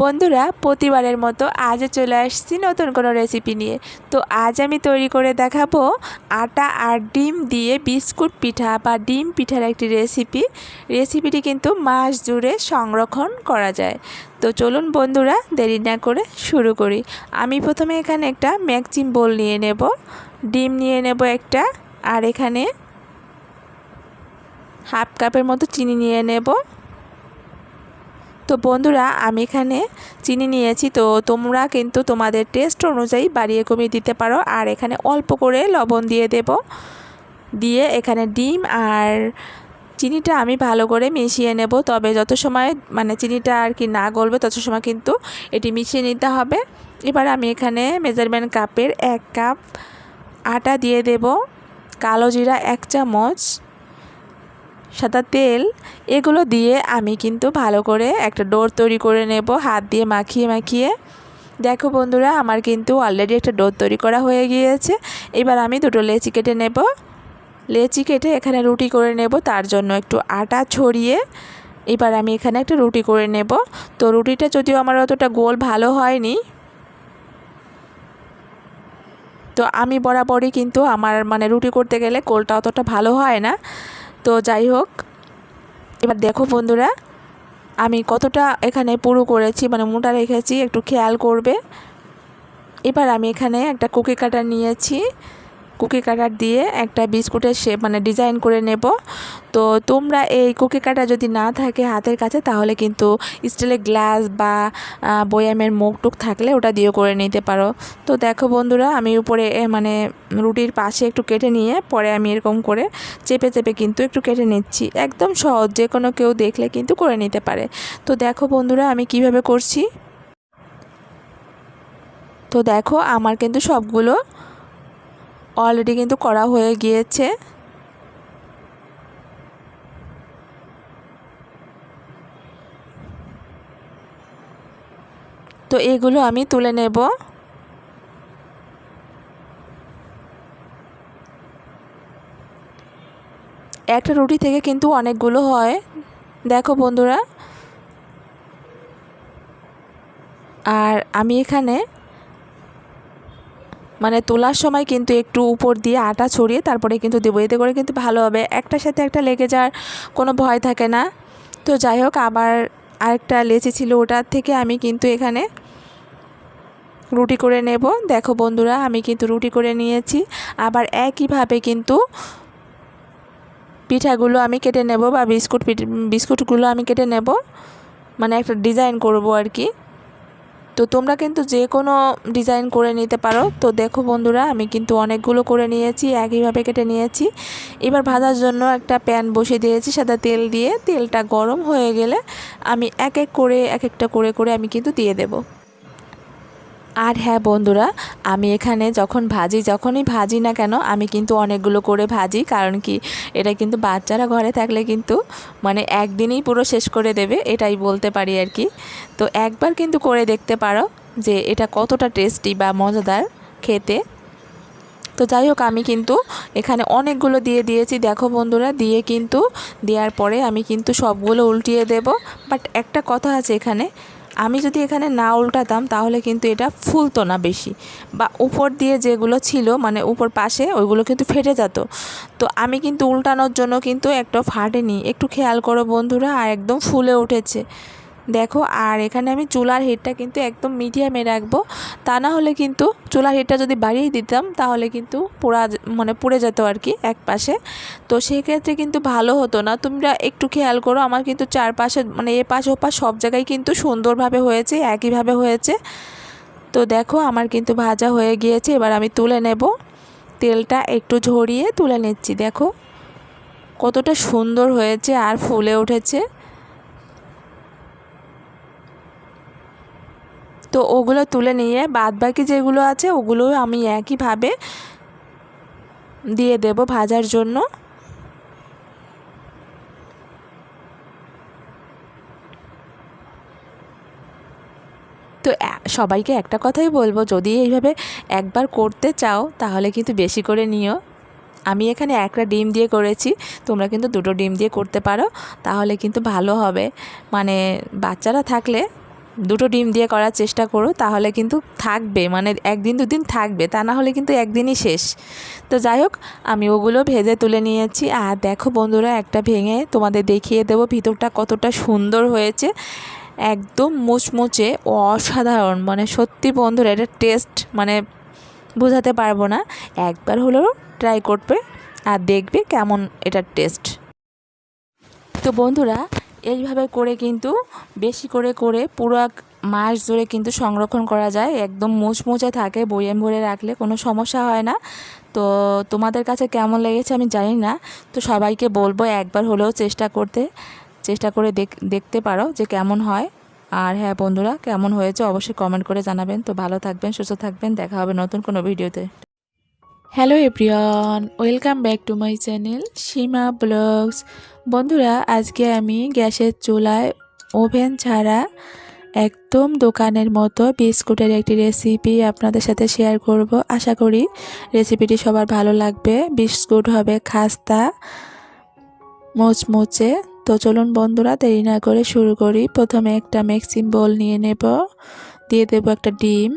বন্ধুরা প্রতিবারের মতো আজও চলে আসছি নতুন কোনো রেসিপি নিয়ে। তো আজ আমি তৈরি করে দেখাবো আটা আর ডিম দিয়ে বিস্কুট পিঠা বা ডিম পিঠার একটি রেসিপিটি কিন্তু মাস জুড়ে সংরক্ষণ করা যায়। তো চলুন বন্ধুরা দেরি না করে শুরু করি। আমি প্রথমে এখানে একটা ম্যাক্সিম বোল নিয়ে নেব, ডিম নিয়ে নেব একটা, আর এখানে হাফ কাপের মতো চিনি নিয়ে নেব। তো বন্ধুরা আমি এখানে চিনি নিয়েছি, তো তোমরা কিন্তু তোমাদের টেস্ট অনুযায়ী বাড়িয়ে কমিয়ে দিতে পারো। আর এখানে অল্প করে লবণ দিয়ে দেব, দিয়ে এখানে ডিম আর চিনিটা আমি ভালো করে মিশিয়ে নেব। তবে যত সময় চিনিটা আর কি না গলবে তত সময় কিন্তু এটি মিশিয়ে নিতে হবে। এবার আমি এখানে মেজারমেন্ট কাপের 1 কাপ আটা দিয়ে দেব, কালো জিরা 1 চামচ, সাদা তেল, এগুলো দিয়ে আমি কিন্তু ভালো করে একটা ডো তৈরি করে নেব হাত দিয়ে মাখিয়ে মাখিয়ে। দেখো বন্ধুরা আমার কিন্তু অলরেডি একটা ডো তৈরি করা হয়ে গিয়েছে। এবার আমি দুটো লেচি কেটে নেব, লেচি কেটে এখানে রুটি করে নেব। তার জন্য একটু আটা ছড়িয়ে এবার আমি এখানে একটা রুটি করে নেব। তো রুটিটা যদিও আমার অতটা গোল ভালো হয়নি, তো আমি বরাবরই কিন্তু আমার রুটি করতে গেলে গোলটা অতটা ভালো হয় না। তো যাই হোক, এবার দেখো বন্ধুরা আমি কতটা এখানে পুরো করেছি, মোটা রেখেছি, একটু খেয়াল করবে। এবার আমি এখানে একটা কুকি কাটার নিয়েছি, কুকি কাটার দিয়ে একটা বিস্কুটের শেপ ডিজাইন করে নেব। তো তোমরা এই কুকি কাটা যদি না থাকে হাতের কাছে, তাহলে কিন্তু স্টিলের গ্লাস বা বয়ামের মুখ টুক থাকলে ওটা দিয়ে করে নিতে পারো। তো দেখো বন্ধুরা আমি উপরে রুটির পাশে একটু কেটে নিয়ে পরে আমি এরকম করে চেপে চেপে কিন্তু একটু কেটে নিচ্ছি। একদম সহজ, যে কোনো কেউ দেখলে কিন্তু করে নিতে পারে। তো দেখো বন্ধুরা আমি কিভাবে করছি। তো দেখো আমার কিন্তু সবগুলো অলরেডি কিন্তু করা হয়ে গিয়েছে। তো এগুলো আমি তুলে নেব। একটা রুটি থেকে কিন্তু অনেকগুলো হয়, দেখো বন্ধুরা। আর আমি এখানে তোলার সময় কিন্তু একটু উপর দিয়ে আটা ছড়িয়ে তারপরে কিন্তু দেবো, এতে করে কিন্তু ভালো হবে, একটার সাথে একটা লেগে যাওয়ার কোনো ভয় থাকে না। তো যাই হোক, আবার আরেকটা লেচি ছিল ওটার থেকে আমি কিন্তু এখানে রুটি করে নেব। দেখো বন্ধুরা আমি কিন্তু রুটি করে নিয়েছি। আবার একইভাবে কিন্তু পিঠাগুলো আমি কেটে নেব, বা বিস্কুটগুলো আমি কেটে নেব, একটা ডিজাইন করব আর কি। তো তোমরা কিন্তু যে কোনো ডিজাইন করে নিতে পারো। তো দেখো বন্ধুরা আমি কিন্তু অনেকগুলো করে নিয়েছি, একইভাবে কেটে নিয়েছি। এবার ভাজার জন্য একটা প্যান বসিয়ে দিয়েছি সাদা তেল দিয়ে। তেলটা গরম হয়ে গেলে আমি এক একটা করে আমি কিন্তু দিয়ে দেব। আর হ্যাঁ বন্ধুরা, আমি এখানে যখনই ভাজি না কেন আমি কিন্তু অনেকগুলো করে ভাজি, কারণ কি এটা কিন্তু বাচ্চারা ঘরে থাকলে কিন্তু একদিনেই পুরো শেষ করে দেবে, এটাই বলতে পারি আর কি। তো একবার কিন্তু করে দেখতে পারো যে এটা কতটা টেস্টি বা মজাদার খেতে। তো যাই হোক, আমি কিন্তু এখানে অনেকগুলো দিয়ে দিয়েছি। দেখো বন্ধুরা দেওয়ার পরে আমি কিন্তু সবগুলো উল্টিয়ে দেব। বাট একটা কথা আছে এখানে, আমি যদি এখানে না উল্টাতাম তাহলে কিন্তু এটা ফুলতো না বেশি, বা উপর দিয়ে যেগুলো ছিল উপর পাশে ওইগুলো কিন্তু ফেটে যেত। তো আমি কিন্তু উল্টানোর জন্য কিন্তু একটা ফাটেনি, একটু খেয়াল করো বন্ধুরা, আর একদম ফুলে উঠেছে দেখো। আর এখানে আমি চুলার হিটটা কিন্তু একদম মিডিয়ামে রাখবো, তা না হলে কিন্তু চুলার হিটটা যদি বাড়িয়ে দিতাম তাহলে কিন্তু পুড়ে যেত আর কি এক পাশে। তো সেক্ষেত্রে কিন্তু ভালো হতো না। তোমরা একটু খেয়াল করো, আমার কিন্তু চারপাশে এ পাশ ও পাশ সব জায়গায় কিন্তু সুন্দরভাবে হয়েছে, একইভাবে হয়েছে। তো দেখো আমার কিন্তু ভাজা হয়ে গিয়েছে। এবার আমি তুলে নেব, তেলটা একটু ঝরিয়ে তুলে নিচ্ছি। দেখো কতটা সুন্দর হয়েছে আর ফুলে উঠেছে। তো ওগুলো তুলে নিয়ে বাদবাকি যেগুলো আছে ওগুলো আমি একইভাবে দিয়ে দেব ভাজার জন্য। তো সবাইকে একটা কথাই বলবো, যদি এইভাবে একবার করতে চাও তাহলে কিন্তু বেশি করে নিও। আমি এখানে একটা ডিম দিয়ে করেছি, তোমরা কিন্তু দুটো ডিম দিয়ে করতে পারো, তাহলে কিন্তু ভালো হবে। বাচ্চারা থাকলে দুটো ডিম দিয়ে করার চেষ্টা করো, তাহলে কিন্তু থাকবে, মানে একদিন দুদিন থাকবে, তা না হলে কিন্তু একদিনই শেষ। তো যাই হোক, আমি ওগুলো ভেজে তুলে নিয়েছি। আর দেখো বন্ধুরা, একটা ভেঙে তোমাদের দেখিয়ে দেবো ভিতরটা কতটা সুন্দর হয়েছে, একদম মুচমুচে ও অসাধারণ। মানে সত্যি বন্ধুরা, এটা টেস্ট মানে বোঝাতে পারবো না, একবার হলেও ট্রাই করবে আর দেখবে কেমন এটার টেস্ট। তো বন্ধুরা, এইভাবে করে কিন্তু বেশি করে করে পুরো মাস ধরে কিন্তু সংরক্ষণ করা যায়, একদম মুচমুচে থাকে, বয়াম ভরে রাখলে কোনো সমস্যা হয় না। তো তোমাদের কাছে কেমন লেগেছে আমি জানি না, তো সবাইকে বলবো একবার হলেও চেষ্টা করে দেখতে পারো যে কেমন হয়। আর হ্যাঁ বন্ধুরা, কেমন হয়েছে অবশ্যই কমেন্ট করে জানাবেন। তো ভালো থাকবেন, সুস্থ থাকবেন, দেখা হবে নতুন কোনো ভিডিওতে। Hello everyone, welcome back to my channel Seema vlogs. বন্ধুরা, আজকে আমি গ্যাসের চুলায় ওভেন ছাড়া একদম দোকানের মতো বিস্কুটের একটি রেসিপি আপনাদের সাথে শেয়ার করব। আশা করি রেসিপিটি সবার ভালো লাগবে। বিস্কুট হবে খাস্তা মুচমুচে। তো চলুন বন্ধুরা, দেরি না করে শুরু করি। প্রথমে একটা মিক্সিং বোল নিয়ে নেব, দিয়ে দেব একটা ডিম,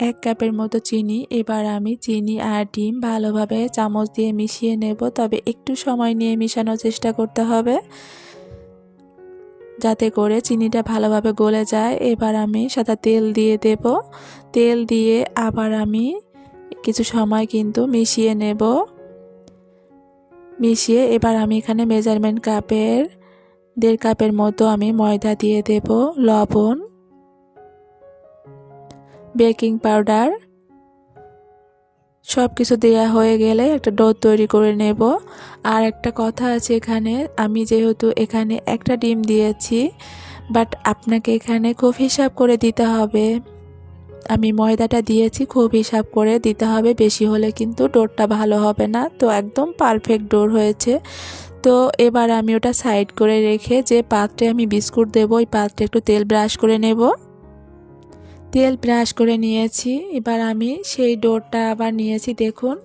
1 কাপের মতো চিনি। এবার আমি চিনি আর ডিম ভালোভাবে চামচ দিয়ে মিশিয়ে নেব, তবে একটু সময় নিয়ে মিশানোর চেষ্টা করতে হবে যাতে করে চিনিটা ভালোভাবে গলে যায়। এবার আমি সাদা তেল দিয়ে দেব, তেল দিয়ে আবার আমি কিছু সময় কিন্তু মিশিয়ে নেব। মিশিয়ে এবার আমি এখানে মেজারমেন্ট কাপের 1.5 কাপের মতো আমি ময়দা দিয়ে দেব, লবণ, বেকিং পাউডার, সব কিছু দেওয়া হয়ে গেলে একটা ডো তৈরি করে নেব। আর একটা কথা আছে, এখানে আমি যেহেতু এখানে একটা ডিম দিয়েছি, বাট আপনাকে এখানে খুব হিসাব করে দিতে হবে। আমি ময়দাটা দিয়েছি, খুব হিসাব করে দিতে হবে, বেশি হলে কিন্তু ডোরটা ভালো হবে না। তো একদম পারফেক্ট ডোর হয়েছে। তো এবার আমি ওটা সাইড করে রেখে যে পাত্রে আমি বিস্কুট দেবো, ওই পাত্রে একটু তেল ব্রাশ করে নেব। তেল ব্রাশ করে নিয়েছি, এবার আমি সেই ডোরটা আবার নিয়েছি, দেখুন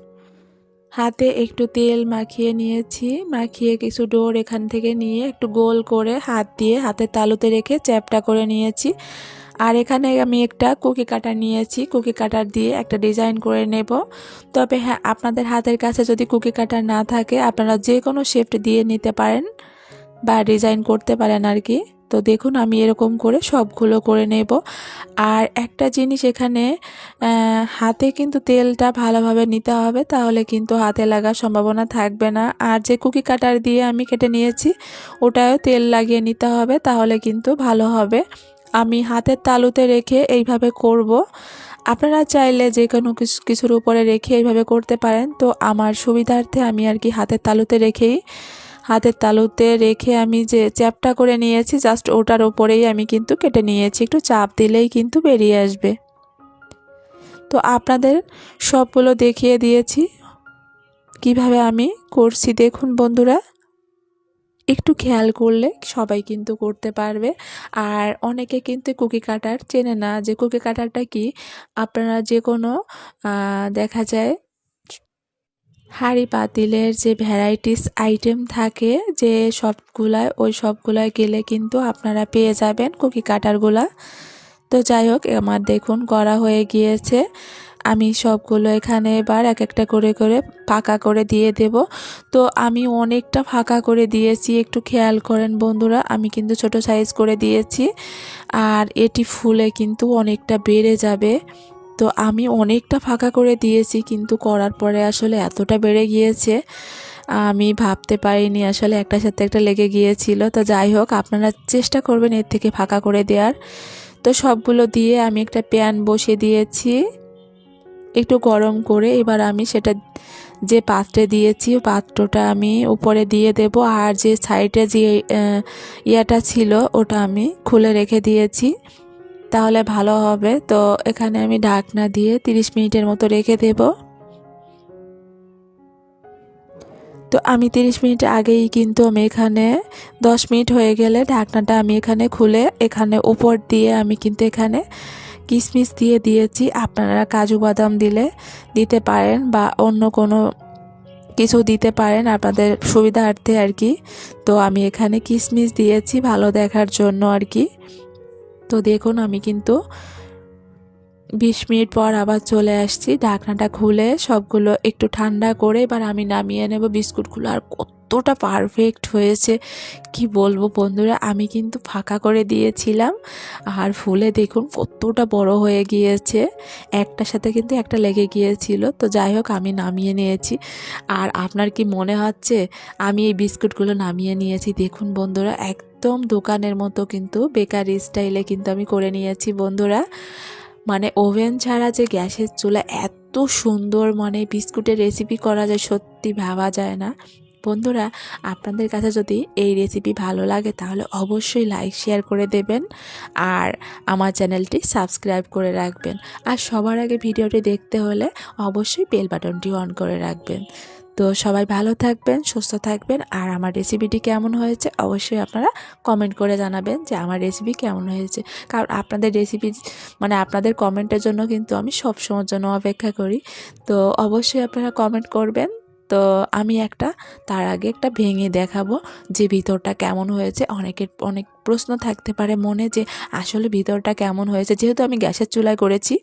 হাতে একটু তেল মাখিয়ে নিয়েছি, মাখিয়ে কিছু ডোর এখান থেকে নিয়ে একটু গোল করে হাত দিয়ে হাতের তালুতে রেখে চ্যাপটা করে নিয়েছি। আর এখানে আমি একটা কুকি কাটার নিয়েছি, কুকি কাটার দিয়ে একটা ডিজাইন করে নেব। তবে হ্যাঁ, আপনাদের হাতের কাছে যদি কুকি কাটার না থাকে, আপনারা যে কোনো শেপ দিয়ে নিতে পারেন বা ডিজাইন করতে পারেন আর কি। তো দেখুন আমি এরকম করে সবগুলো করে নেব। আর একটা জিনিস এখানে, হাতে কিন্তু তেলটা ভালোভাবে নিতে হবে, তাহলে কিন্তু হাতে লাগার সম্ভাবনা থাকবে না। আর যে কুকি কাটার দিয়ে আমি কেটে নিয়েছি, ওটাও তেল লাগিয়ে নিতে হবে, তাহলে কিন্তু ভালো হবে। আমি হাতের তালুতে রেখে এইভাবে করব। আপনারা চাইলে যে কোনো কিছুর উপরে রেখে এইভাবে করতে পারেন। তো আমার সুবিধার্থে আমি আর কি হাতের তালুতে রেখে আমি যে চ্যাপটা করে নিয়েছি, জাস্ট ওটার উপরেই আমি কিন্তু কেটে নিয়েছি, একটু চাপ দিলেই কিন্তু বেরিয়ে আসবে। তো আপনাদের সবগুলো দেখিয়ে দিয়েছি কিভাবে আমি করছি। দেখুন বন্ধুরা, একটু খেয়াল করলে সবাই কিন্তু করতে পারবে। আর অনেকে কিন্তু কুকি কাটার চেনে না, যে কুকি কাটারটা কি। আপনারা যে কোনো দেখা যায় হাঁড়ি পাতিলের যে ভ্যারাইটিস আইটেম থাকে, যে সবগুলায় ওই সবগুলায় গেলে কিন্তু আপনারা পেয়ে যাবেন কুকি কাটারগুলা। তো যাই হোক, আমার দেখুন করা হয়ে গিয়েছে। আমি সবগুলো এখানে এবার এক একটা করে করে ফাঁকা করে দিয়ে দেব। তো আমি অনেকটা ফাঁকা করে দিয়েছি, একটু খেয়াল করেন বন্ধুরা, আমি কিন্তু ছোট সাইজ করে দিয়েছি। আর এটি ফুলে কিন্তু অনেকটা বেড়ে যাবে। তো আমি অনেকটা ফাঁকা করে দিয়েছি, কিন্তু করার পরে আসলে এতটা বেড়ে গিয়েছে, আমি ভাবতে পারিনি আসলে একটার সাথে একটা লেগে গিয়েছিল। তো যাই হোক, আপনারা চেষ্টা করবেন এর থেকে ফাঁকা করে দেওয়ার। তো সবগুলো দিয়ে আমি একটা প্যান বসিয়ে দিয়েছি একটু গরম করে। এবার আমি সেটা যে পাত্রে দিয়েছি, পাত্রটা আমি উপরে দিয়ে দেব। আর যে সাইডে যে ইয়াটা ছিল, ওটা আমি খুলে রেখে দিয়েছি, তাহলে ভালো হবে। তো এখানে আমি ঢাকনা দিয়ে 30 মিনিটের মতো রেখে দেব। তো আমি 30 মিনিট আগেই কিন্তু আমি এখানে 10 মিনিট হয়ে গেলে ঢাকনাটা আমি এখানে খুলে এখানে উপর দিয়ে আমি কিন্তু এখানে কিশমিশ দিয়ে দিয়েছি। আপনারা কাজু বাদাম দিতে পারেন বা অন্য কোনো কিছু দিতে পারেন আপনাদের সুবিধার্থে আর কি। তো আমি এখানে কিশমিশ দিয়েছি ভালো দেখার জন্য আর কি। তো দেখুন আমি কিন্তু 20 মিনিট পর আবার চলে আসছি, ঢাকনাটা খুলে সবগুলো একটু ঠান্ডা করে এবার আমি নামিয়ে নেব বিস্কুটগুলো। আর কতটা পারফেক্ট হয়েছে কি বলবো বন্ধুরা, আমি কিন্তু ফাঁকা করে দিয়েছিলাম আর ফুলে দেখুন কতটা বড় হয়ে গিয়েছে, একটার সাথে কিন্তু একটা লেগে গিয়েছিল। তো যাই হোক আমি নামিয়ে নিয়েছি। আর আপনার কি মনে হচ্ছে আমি এই বিস্কুটগুলো নামিয়ে নিয়েছি? দেখুন বন্ধুরা একদম দোকানের মতো কিন্তু বেকারি স্টাইলে কিন্তু আমি করে নিয়েছি বন্ধুরা। মানে ওভেন ছাড়া যে গ্যাসের চুলা এত সুন্দর মানে বিস্কুটের রেসিপি করা যায় সত্যি ভাবা যায় না বন্ধুরা। আপনাদের কাছে যদি এই রেসিপি ভালো লাগে তাহলে অবশ্যই লাইক শেয়ার করে দেবেন আর আমার চ্যানেলটি সাবস্ক্রাইব করে রাখবেন। আর সবার আগে ভিডিওটি দেখতে হলে অবশ্যই বেল বাটনটি অন করে রাখবেন। তো সবাই ভালো থাকবেন, সুস্থ থাকবেন। আর আমার রেসিপিটি কেমন হয়েছে অবশ্যই আপনারা কমেন্ট করে জানাবেন যে আমার রেসিপি কেমন হয়েছে। কারণ আপনাদের রেসিপি মানে আপনাদের কমেন্টের জন্য কিন্তু আমি সবসময়ের জন্য অপেক্ষা করি। তো অবশ্যই আপনারা কমেন্ট করবেন। তো আমি তার আগে একটা ভেঙে দেখাবো যে ভিতরটা কেমন হয়েছে। অনেকের অনেক প্রশ্ন থাকতে পারে মনে যে আসলে ভিতরটা কেমন হয়েছে, যেহেতু আমি গ্যাসের চুলায় করেছি।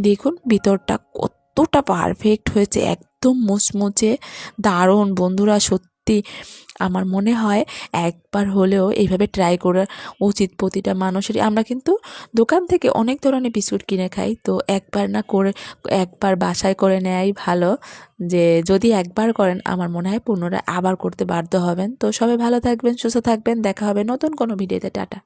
দেখুন ভিতরটা কতটা পারফেক্ট হয়েছে, একদম মুচমুচে দারুণ বন্ধুরা। সত্যি আমার মনে হয় একবার হলেও এইভাবে ট্রাই করা উচিত প্রতিটা মানুষেরই। আমরা কিন্তু দোকান থেকে অনেক ধরনের বিস্কুট কিনে খাই, তো একবার না করে একবার বাসায় করে নেওয়াই ভালো। যে যদি একবার করেন আমার মনে হয় পুনরায় আবার করতে বাধ্য হবেন। তো সবাই ভালো থাকবেন, সুস্থ থাকবেন, দেখা হবে নতুন কোনো ভিডিওতে। টাটা।